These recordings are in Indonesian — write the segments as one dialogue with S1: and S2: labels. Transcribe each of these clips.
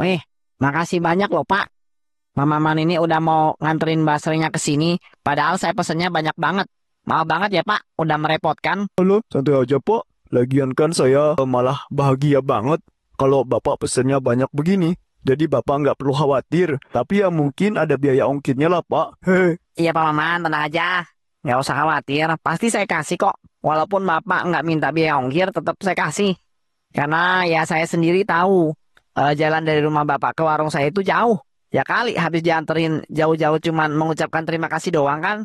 S1: Wih, makasih banyak loh Pak. Mama Man ini udah mau nganterin basrengnya ke sini. Padahal saya pesennya banyak banget. Maaf banget ya Pak, udah merepotkan.
S2: Halo, santai aja, Pak. Lagian kan saya malah bahagia banget kalau Bapak pesennya banyak begini. Jadi Bapak nggak perlu khawatir. Tapi ya mungkin ada biaya ongkirnya lah, Pak. Hehe.
S1: Iya Pak Maman, tenang aja. Nggak usah khawatir, pasti saya kasih kok. Walaupun Bapak nggak minta biaya ongkir, tetap saya kasih. Karena ya saya sendiri tahu, jalan dari rumah Bapak ke warung saya itu jauh. Ya kali habis dianterin jauh-jauh cuman mengucapkan terima kasih doang kan.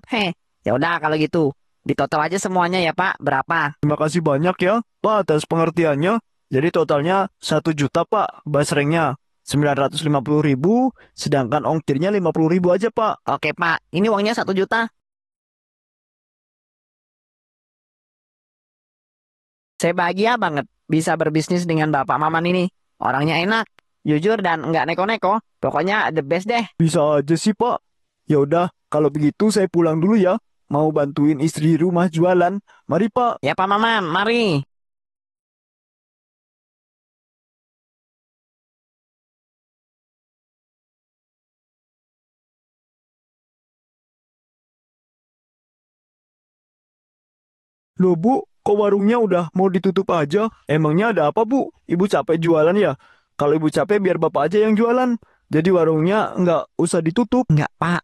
S1: Ya udah kalau gitu. Di total aja semuanya ya Pak, berapa?
S2: Terima kasih banyak ya, Pak, atas pengertiannya. Jadi totalnya 1 juta, Pak, basrengnya. 950.000, sedangkan ongkirnya 50.000 aja, Pak.
S1: Oke Pak, ini uangnya 1 juta. Saya bahagia banget bisa berbisnis dengan Bapak Maman ini. Orangnya enak, jujur dan nggak neko-neko. Pokoknya the best deh.
S2: Bisa aja sih, Pak. Ya udah, kalau begitu saya pulang dulu ya. Mau bantuin istri di rumah jualan. Mari, Pak.
S1: Ya Pak Maman, mari.
S2: Loh, Bu, kok warungnya udah mau ditutup aja? Emangnya ada apa, Bu? Ibu capek jualan ya? Kalau ibu capek, biar bapak aja yang jualan. Jadi warungnya nggak usah ditutup.
S1: Nggak Pak,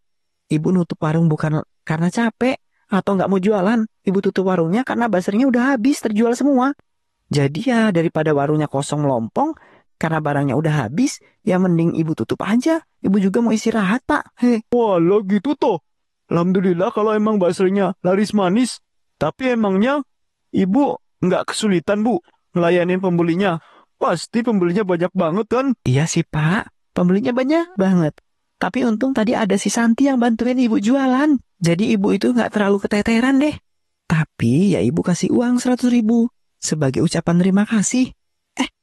S1: Ibu nutup warung bukan karena capek atau nggak mau jualan. Ibu tutup warungnya karena basarnya udah habis terjual semua. Jadi ya daripada warungnya kosong melompong karena barangnya udah habis, ya mending Ibu tutup aja. Ibu juga mau istirahat Pak.
S2: Walah, gitu toh. Alhamdulillah kalau emang baksonya laris manis. Tapi emangnya ibu nggak kesulitan, Bu, ngelayanin pembelinya. Pasti pembelinya banyak banget kan?
S1: Iya sih Pak, pembelinya banyak banget. Tapi untung tadi ada si Santi yang bantuin ibu jualan. Jadi ibu itu nggak terlalu keteteran deh. Tapi ya ibu kasih uang 100.000 sebagai ucapan terima kasih.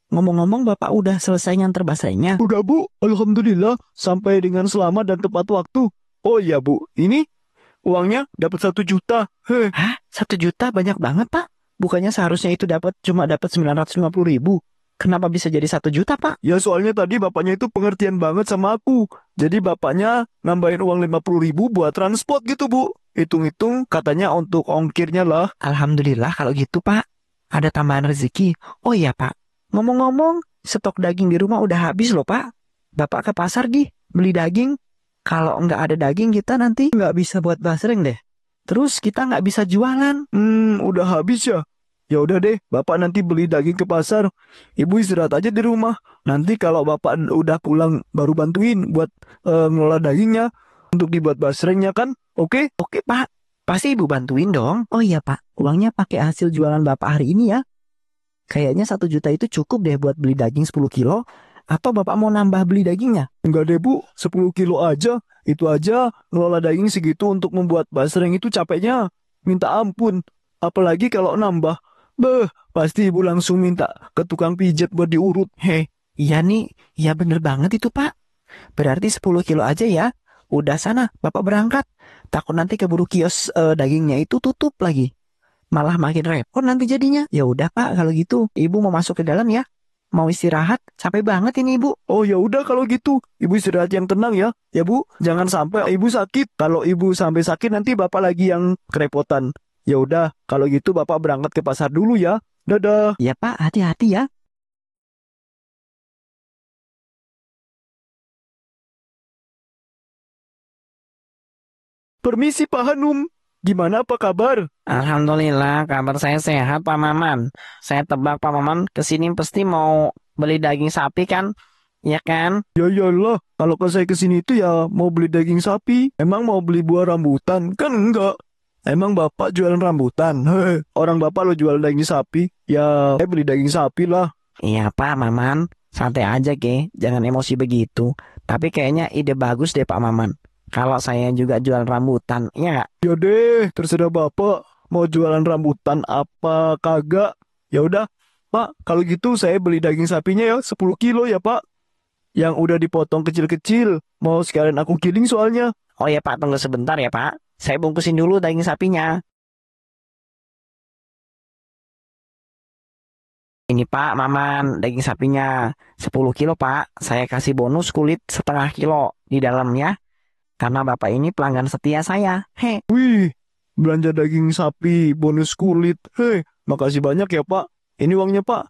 S1: Ngomong-ngomong bapak udah selesai nganter basrengnya.
S2: Udah, Bu, Alhamdulillah sampai dengan selamat dan tepat waktu. Oh iya, Bu, ini uangnya dapat 1 juta.
S1: Hah? 1 juta banyak banget Pak. Bukannya seharusnya itu cuma dapat 950.000. Kenapa bisa jadi 1 juta Pak?
S2: Ya soalnya tadi bapaknya itu pengertian banget sama aku. Jadi bapaknya nambahin uang 50.000 buat transport gitu, Bu. Hitung-hitung katanya untuk ongkirnya lah.
S1: Alhamdulillah kalau gitu Pak. Ada tambahan rezeki. Oh iya Pak. Ngomong-ngomong, stok daging di rumah udah habis loh Pak. Bapak ke pasar beli daging. Kalau nggak ada daging kita nanti nggak bisa buat basreng deh. Terus kita nggak bisa jualan.
S2: Udah habis ya? Ya udah deh, bapak nanti beli daging ke pasar. Ibu istirahat aja di rumah. Nanti kalau bapak udah pulang baru bantuin buat ngelola dagingnya untuk dibuat basrengnya kan? Oke?
S1: Oke Pak, pasti Ibu bantuin dong. Oh iya Pak, uangnya pakai hasil jualan Bapak hari ini ya. Kayaknya 1 juta itu cukup deh buat beli daging 10 kilo. Atau Bapak mau nambah beli dagingnya?
S2: Enggak deh, Bu, 10 kilo aja. Itu aja ngelola daging segitu untuk membuat basreng itu capeknya. Minta ampun. Apalagi kalau nambah. Beh, pasti ibu langsung minta ke tukang pijat buat diurut.
S1: Iya nih, iya bener banget itu Pak. Berarti 10 kilo aja ya. Udah sana, Bapak berangkat. Takut nanti keburu kios dagingnya itu tutup lagi. Malah makin repot nanti jadinya. Ya udah Pak, kalau gitu Ibu mau masuk ke dalam ya. Mau istirahat, capek banget ini Ibu.
S2: Oh ya udah kalau gitu, ibu istirahat yang tenang ya. Ya Bu, jangan sampai ibu sakit. Kalau ibu sampai sakit nanti bapak lagi yang kerepotan. Ya udah, kalau gitu bapak berangkat ke pasar dulu ya. Dadah.
S1: Ya Pak, hati-hati ya.
S2: Permisi Pak Hanum. Gimana apa kabar?
S1: Alhamdulillah, kabar saya sehat Pak Maman. Saya tebak Pak Maman kesini pasti mau beli daging sapi kan? Ya kan?
S2: Ya iyalah, kalau ke saya ke sini itu ya mau beli daging sapi. Emang mau beli buah rambutan? Kan enggak. Emang bapak jualan rambutan? Hehe, orang bapak lo jual daging sapi. Ya, saya beli daging sapi lah.
S1: Iya Pak Maman, santai aja ke, jangan emosi begitu. Tapi kayaknya ide bagus deh Pak Maman. Kalau saya juga jual rambutan, ya nggak?
S2: Ya deh, terserah bapak mau jualan rambutan apa kagak. Ya udah, Pak, kalau gitu saya beli daging sapinya ya 10 kilo ya Pak. Yang udah dipotong kecil-kecil. Mau sekalian aku giling soalnya.
S1: Oh ya Pak, tunggu sebentar ya Pak. Saya bungkusin dulu daging sapinya. Ini Pak, Maman, daging sapinya 10 kilo Pak. Saya kasih bonus kulit setengah kilo di dalamnya. Karena Bapak ini pelanggan setia saya. He,
S2: Wih, belanja daging sapi, bonus kulit. Hei, makasih banyak ya, Pak. Ini uangnya, Pak.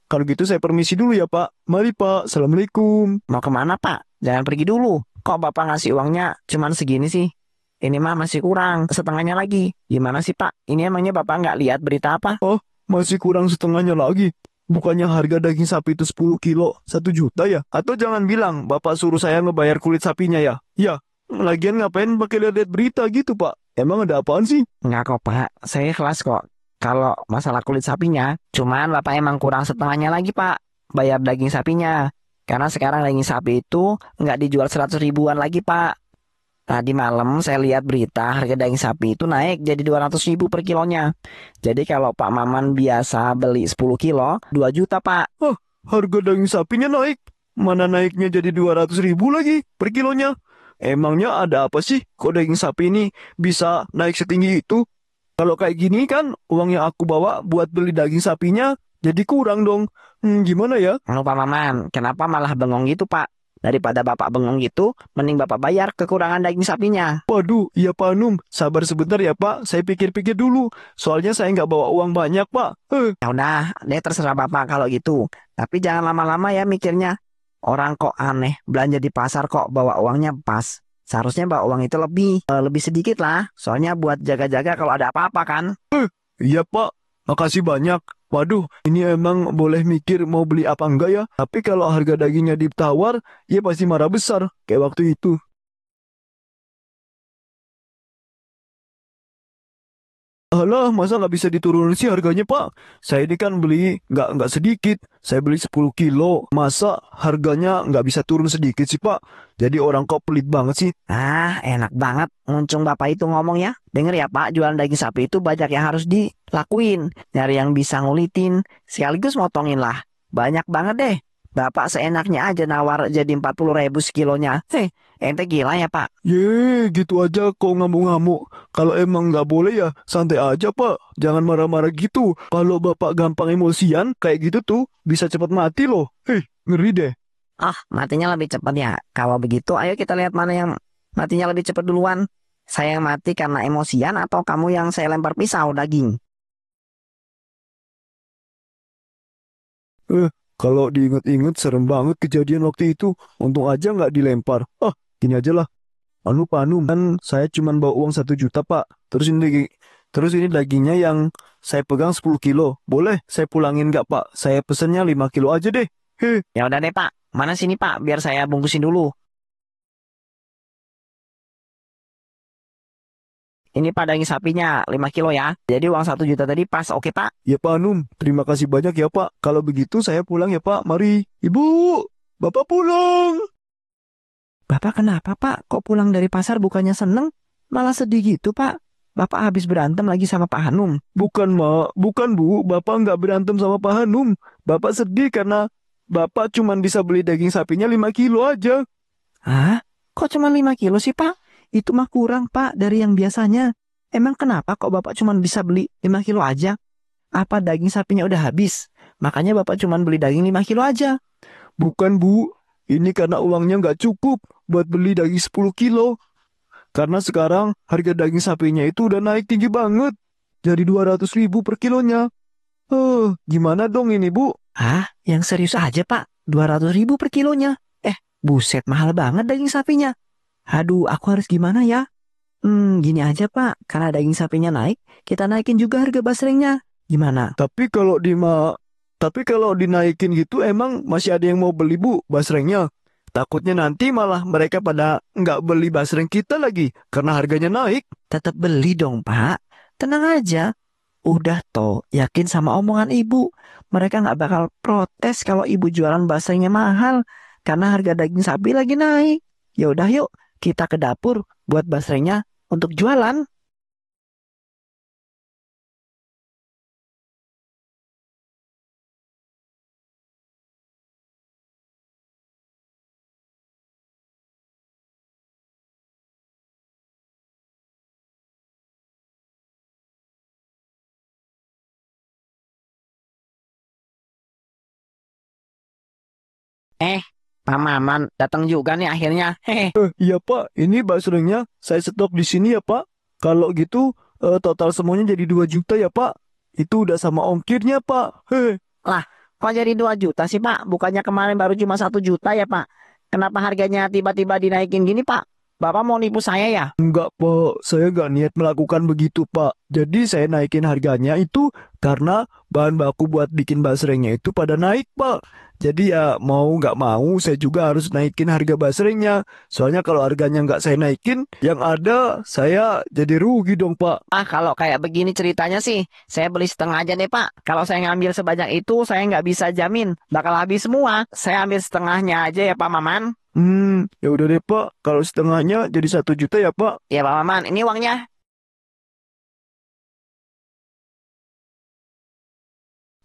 S2: Kalau gitu saya permisi dulu ya, Pak. Mari, Pak. Assalamualaikum.
S1: mau kemana Pak? Jangan pergi dulu. Kok Bapak ngasih uangnya cuman segini sih? Ini mah masih kurang, setengahnya lagi. Gimana sih Pak? Ini emangnya Bapak nggak lihat berita apa?
S2: Oh, masih kurang setengahnya lagi. Bukannya harga daging sapi itu 10 kilo, 1 juta ya? Atau jangan bilang Bapak suruh saya ngebayar kulit sapinya ya? Ya, lagian ngapain pakai lihat-lihat berita gitu, Pak? Emang ada apaan sih?
S1: Nggak kok Pak, saya ikhlas kok. Kalau masalah kulit sapinya, cuman Bapak emang kurang setengahnya lagi Pak. Bayar daging sapinya. Karena sekarang daging sapi itu nggak dijual 100 ribuan lagi Pak. Tadi malam saya lihat berita harga daging sapi itu naik jadi 200 ribu per kilonya. Jadi kalau Pak Maman biasa beli 10 kilo, 2 juta Pak.
S2: Oh, harga daging sapinya naik. Mana naiknya jadi 200 ribu lagi per kilonya? Emangnya ada apa sih? Kok daging sapi ini bisa naik setinggi itu? Kalau kayak gini kan uang yang aku bawa buat beli daging sapinya jadi kurang dong. Gimana ya?
S1: Lalu Pak Maman, kenapa malah bengong gitu Pak? Daripada Bapak bengong gitu, mending Bapak bayar kekurangan daging sapinya.
S2: Waduh, iya Pak Num. Sabar sebentar ya Pak. Saya pikir-pikir dulu. Soalnya saya nggak bawa uang banyak Pak.
S1: Ya udah, deh terserah Bapak kalau gitu. Tapi jangan lama-lama ya mikirnya. Orang kok aneh, belanja di pasar kok bawa uangnya pas. Seharusnya bawa uang itu lebih sedikit lah. Soalnya buat jaga-jaga kalau ada apa-apa kan.
S2: Iya Pak. Makasih banyak. Waduh, ini emang boleh mikir mau beli apa enggak ya? Tapi kalau harga dagingnya ditawar, ya pasti marah besar. Kayak waktu itu. Alah, masa nggak bisa diturunin sih harganya, Pak? Saya ini kan beli nggak sedikit. Saya beli 10 kilo. Masa harganya nggak bisa turun sedikit sih, Pak? Jadi orang kok pelit banget sih.
S1: Ah, enak banget. Muncung Bapak itu ngomong ya. Dengar ya Pak, jualan daging sapi itu banyak yang harus dilakuin. Nyari yang bisa ngulitin, sekaligus motongin lah. Banyak banget deh. Bapak seenaknya aja nawar jadi 40 ribu sekilonya. Ente gila ya Pak?
S2: Ye, gitu aja kok ngamuk-ngamuk. Kalau emang nggak boleh ya santai aja, Pak. Jangan marah-marah gitu. Kalau Bapak gampang emosian, kayak gitu tuh bisa cepat mati loh. Hei, ngeri deh.
S1: Oh, matinya lebih cepat ya. Kalau begitu, ayo kita lihat mana yang matinya lebih cepat duluan. Saya yang mati karena emosian atau kamu yang saya lempar pisau daging?
S2: Eh, kalau diinget-inget serem banget kejadian waktu itu. Untung aja nggak dilempar. Ah, gini aja lah. Pak Anu, kan saya cuma bawa uang 1 juta, Pak. Terus ini dagingnya yang saya pegang 10 kilo. Boleh saya pulangin nggak, Pak? Saya pesennya 5 kilo aja deh. Heh,
S1: Ya udah deh Pak, mana sini Pak, biar saya bungkusin dulu. Ini Pak daging sapinya 5 kilo ya. Jadi uang 1 juta tadi pas, oke Pak?
S2: ya Pak Anum, terima kasih banyak ya, Pak. Kalau begitu saya pulang ya, Pak. Mari. Ibu, Bapak pulang.
S1: Bapak kenapa Pak? Kok pulang dari pasar bukannya seneng? Malah sedih gitu Pak. Bapak habis berantem lagi sama Pak Hanum.
S2: Bukan, Mak. Bukan, Bu. Bapak nggak berantem sama Pak Hanum. Bapak sedih karena Bapak cuma bisa beli daging sapinya 5 kilo aja.
S1: Hah? Kok cuma 5 kilo sih Pak? Itu mah kurang Pak dari yang biasanya. Emang kenapa kok Bapak cuma bisa beli 5 kilo aja? Apa daging sapinya udah habis? Makanya Bapak cuma beli daging 5 kilo aja.
S2: Bukan, Bu. Ini karena uangnya nggak cukup buat beli daging 10 kilo. Karena sekarang harga daging sapinya itu udah naik tinggi banget. Jadi 200 ribu per kilonya. Gimana dong ini, Bu?
S1: Hah? Yang serius aja Pak? 200 ribu per kilonya? Buset mahal banget daging sapinya. Aduh, aku harus gimana ya? Gini aja Pak. Karena daging sapinya naik, kita naikin juga harga basrengnya. Gimana?
S2: Tapi kalau tapi kalau dinaikin gitu emang masih ada yang mau beli, Bu, basrengnya. Takutnya nanti malah mereka pada nggak beli basreng kita lagi karena harganya naik.
S1: Tetap beli dong Pak. Tenang aja. Udah toh, yakin sama omongan ibu. Mereka nggak bakal protes kalau ibu jualan basrengnya mahal. Karena harga daging sapi lagi naik. Ya udah yuk, kita ke dapur buat basrengnya untuk jualan. Eh, Pak Maman datang juga nih akhirnya. Hehe.
S2: Iya Pak, ini basrengnya saya stok di sini ya Pak. Kalau gitu total semuanya jadi 2 juta ya Pak. Itu udah sama ongkirnya Pak. Heh.
S1: Lah, kok jadi 2 juta sih, Pak? Bukannya kemarin baru cuma 1 juta ya, Pak? Kenapa harganya tiba-tiba dinaikin gini, Pak? Bapak mau nipu saya ya?
S2: Enggak Pak, saya nggak niat melakukan begitu Pak. Jadi saya naikin harganya itu karena bahan baku buat bikin basrengnya itu pada naik Pak. Jadi ya mau nggak mau saya juga harus naikin harga basrengnya. Soalnya kalau harganya nggak saya naikin, yang ada saya jadi rugi dong Pak.
S1: Ah, kalau kayak begini ceritanya sih, saya beli setengah aja deh, Pak. Kalau saya ngambil sebanyak itu, saya nggak bisa jamin bakal habis semua. Saya ambil setengahnya aja ya, Pak Maman.
S2: Ya udah deh Pak. Kalau setengahnya jadi 1 juta ya Pak.
S1: Ya, Pak Maman, ini uangnya.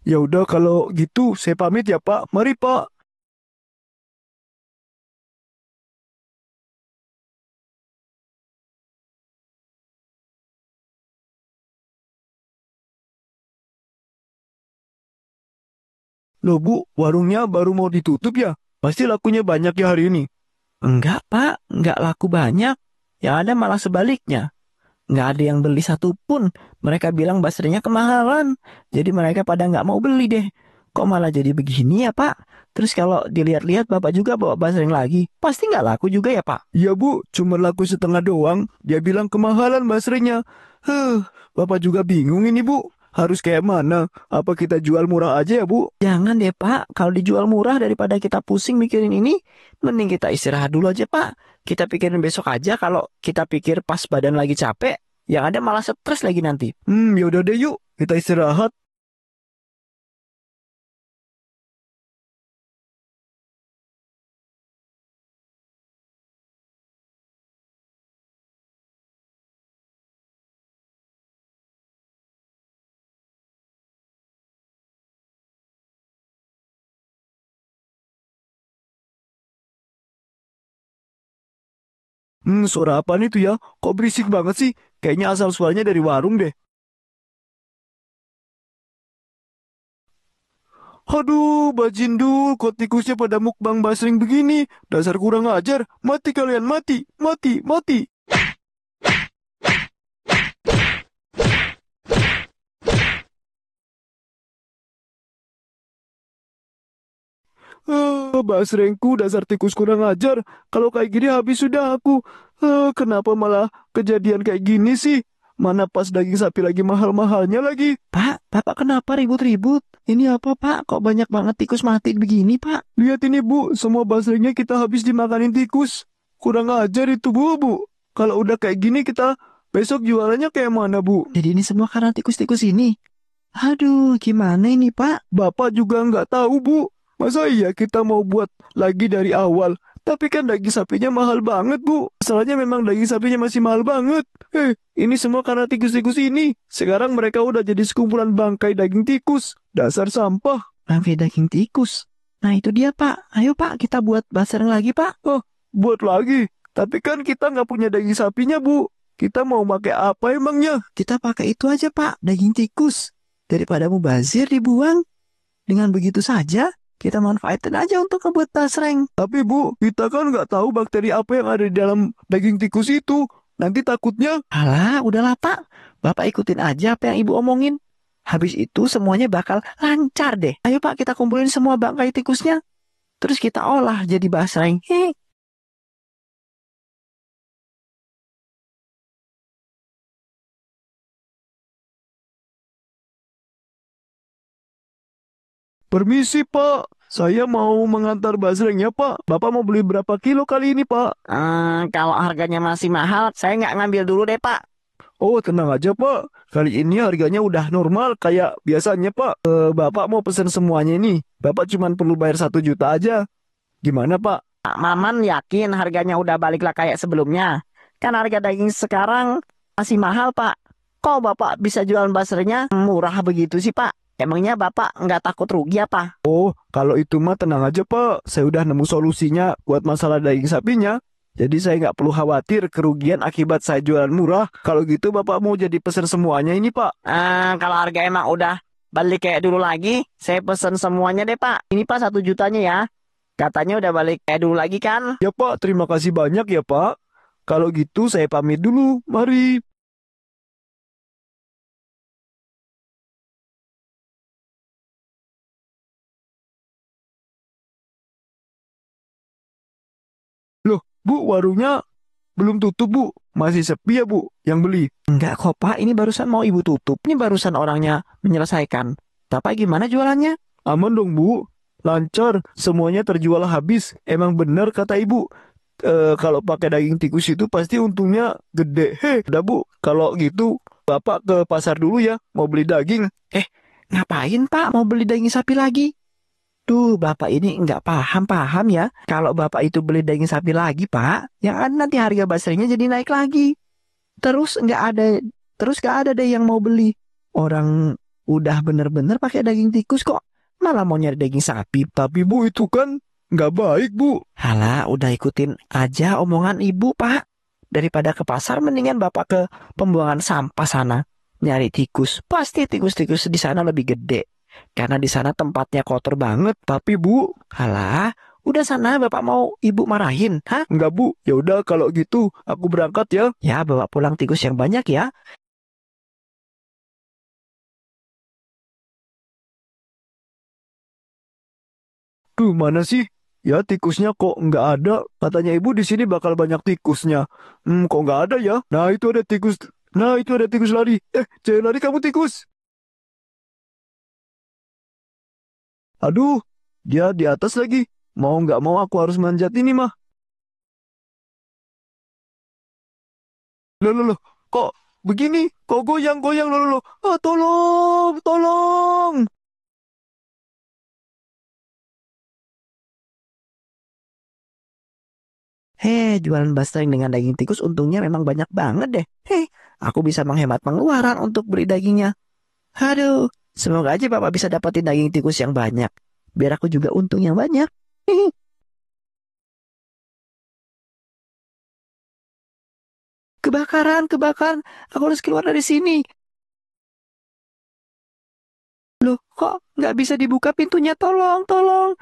S2: Ya udah kalau gitu saya pamit ya Pak. Mari Pak. Loh Bu, warungnya baru mau ditutup ya? Pasti lakunya banyak ya hari ini.
S1: Enggak, Pak. Enggak laku banyak. Yang ada malah sebaliknya. Nggak ada yang beli satupun. Mereka bilang basrinya kemahalan. Jadi mereka pada nggak mau beli deh. Kok malah jadi begini ya, Pak? Terus kalau dilihat-lihat Bapak juga bawa basring lagi. Pasti nggak laku juga ya, Pak?
S2: Iya Bu, cuma laku setengah doang. Dia bilang kemahalan basrenya. Bapak juga bingung ini Bu. Harus kayak mana? Apa kita jual murah aja ya Bu?
S1: Jangan deh, Pak. Kalau dijual murah daripada kita pusing mikirin ini, mending kita istirahat dulu aja, Pak. Kita pikirin besok aja. Kalau kita pikir pas badan lagi capek, yang ada malah stres lagi nanti.
S2: Ya udah deh yuk, kita istirahat. Suara apaan itu ya? Kok berisik banget sih? Kayaknya asal suaranya dari warung deh. Aduh, Bajindul, kok tikusnya pada mukbang basring begini? Dasar kurang ajar. Mati kalian, mati, mati, mati. Basrengku, dasar tikus kurang ajar. Kalau kayak gini habis sudah aku. Kenapa malah kejadian kayak gini sih? Mana pas daging sapi lagi mahal-mahalnya lagi.
S1: Pak, Bapak kenapa ribut-ribut? Ini apa, Pak? Kok banyak banget tikus mati begini, Pak?
S2: Lihat ini Bu, semua basrengnya kita habis dimakanin tikus. Kurang ajar itu Bu. Kalau udah kayak gini kita besok jualannya kayak mana Bu?
S1: Jadi ini semua karena tikus-tikus ini. Aduh, gimana ini, Pak?
S2: Bapak juga nggak tahu Bu. Masa iya kita mau buat lagi dari awal? Tapi kan daging sapinya mahal banget Bu. Masalahnya memang daging sapinya masih mahal banget. Ini semua karena tikus-tikus ini. Sekarang mereka udah jadi sekumpulan bangkai daging tikus. Dasar sampah.
S1: Bangkai daging tikus. Nah, itu dia, Pak. Ayo, Pak, kita buat basreng lagi, Pak.
S2: Oh, buat lagi. Tapi kan kita nggak punya daging sapinya Bu. Kita mau pakai apa emangnya?
S1: Kita pakai itu aja, Pak, daging tikus. Daripada mubazir dibuang. Dengan begitu saja, kita manfaatin aja untuk ngebuat basreng.
S2: Tapi Bu, kita kan nggak tahu bakteri apa yang ada di dalam daging tikus itu. Nanti takutnya.
S1: Alah, udahlah, Pak. Bapak ikutin aja apa yang Ibu omongin. Habis itu semuanya bakal lancar deh. Ayo, Pak, kita kumpulin semua bangkai tikusnya. Terus kita olah jadi basreng. Hehe.
S2: Permisi Pak, saya mau mengantar basrengnya Pak. Bapak mau beli berapa kilo kali ini Pak?
S1: Kalau harganya masih mahal, saya nggak ngambil dulu deh, Pak.
S2: Oh tenang aja Pak, kali ini harganya udah normal kayak biasanya Pak. Bapak mau pesen semuanya ini, Bapak cuma perlu bayar 1 juta aja. Gimana Pak?
S1: Pak Maman yakin harganya udah baliklah kayak sebelumnya. Kan harga daging sekarang masih mahal, Pak. Kok Bapak bisa jualan basrenya murah begitu sih, Pak? Emangnya Bapak nggak takut rugi apa?
S2: Kalau itu mah tenang aja Pak, saya udah nemu solusinya buat masalah daging sapinya. Jadi saya nggak perlu khawatir kerugian akibat saya jualan murah. Kalau gitu Bapak mau jadi pesen semuanya ini Pak.
S1: Kalau harga emang udah balik kayak dulu lagi, saya pesen semuanya deh, Pak. Ini Pak 1 jutanya ya. Katanya udah balik kayak dulu lagi kan?
S2: Ya Pak, terima kasih banyak ya Pak. Kalau gitu saya pamit dulu. Mari. Loh, Bu, warungnya belum tutup, Bu. Masih sepi ya, Bu, yang beli.
S1: Enggak kok Pak, ini barusan mau ibu tutup. Ini barusan orangnya menyelesaikan. Bapak gimana jualannya?
S2: Aman dong, Bu. Lancar, semuanya terjual habis. Emang benar kata Ibu. Kalau pakai daging tikus itu pasti untungnya gede. Udah Bu, kalau gitu Bapak ke pasar dulu ya, mau beli daging.
S1: Eh, ngapain Pak mau beli daging sapi lagi? Duh, Bapak ini nggak paham-paham ya. Kalau Bapak itu beli daging sapi lagi, Pak, yang ada nanti harga basahnya jadi naik lagi. Terus nggak ada, terus nggak ada deh yang mau beli. Orang udah bener-bener pakai daging tikus kok, malah mau nyari daging sapi.
S2: Tapi Bu, itu kan nggak baik, Bu.
S1: Halah, udah ikutin aja omongan ibu, Pak. Daripada ke pasar, mendingan Bapak ke pembuangan sampah sana. Nyari tikus. Pasti tikus-tikus di sana lebih gede. Karena di sana tempatnya kotor banget.
S2: Tapi Bu,
S1: Halah, udah sana Bapak mau ibu marahin, hah?
S2: nggak Bu. Ya udah kalau gitu aku berangkat ya.
S1: Ya, bawa pulang tikus yang banyak ya.
S2: Duh, mana sih? Ya tikusnya kok nggak ada. Katanya Ibu di sini bakal banyak tikusnya. Kok nggak ada ya? Nah itu ada tikus. Nah itu ada tikus lari. Jangan lari kamu tikus. Aduh, dia di atas lagi. Mau nggak mau aku harus manjat ini mah. Loh, loh, loh. Kok begini? Kok goyang-goyang? Loh, loh, loh. Ah, tolong, tolong.
S1: Jualan basreng dengan daging tikus untungnya memang banyak banget deh. Aku bisa menghemat pengeluaran untuk beli dagingnya. Aduh, semoga aja Bapak bisa dapetin daging tikus yang banyak. Biar aku juga untung yang banyak. Kebakaran, kebakaran. Aku harus keluar dari sini. Loh, kok nggak bisa dibuka pintunya? Tolong, tolong.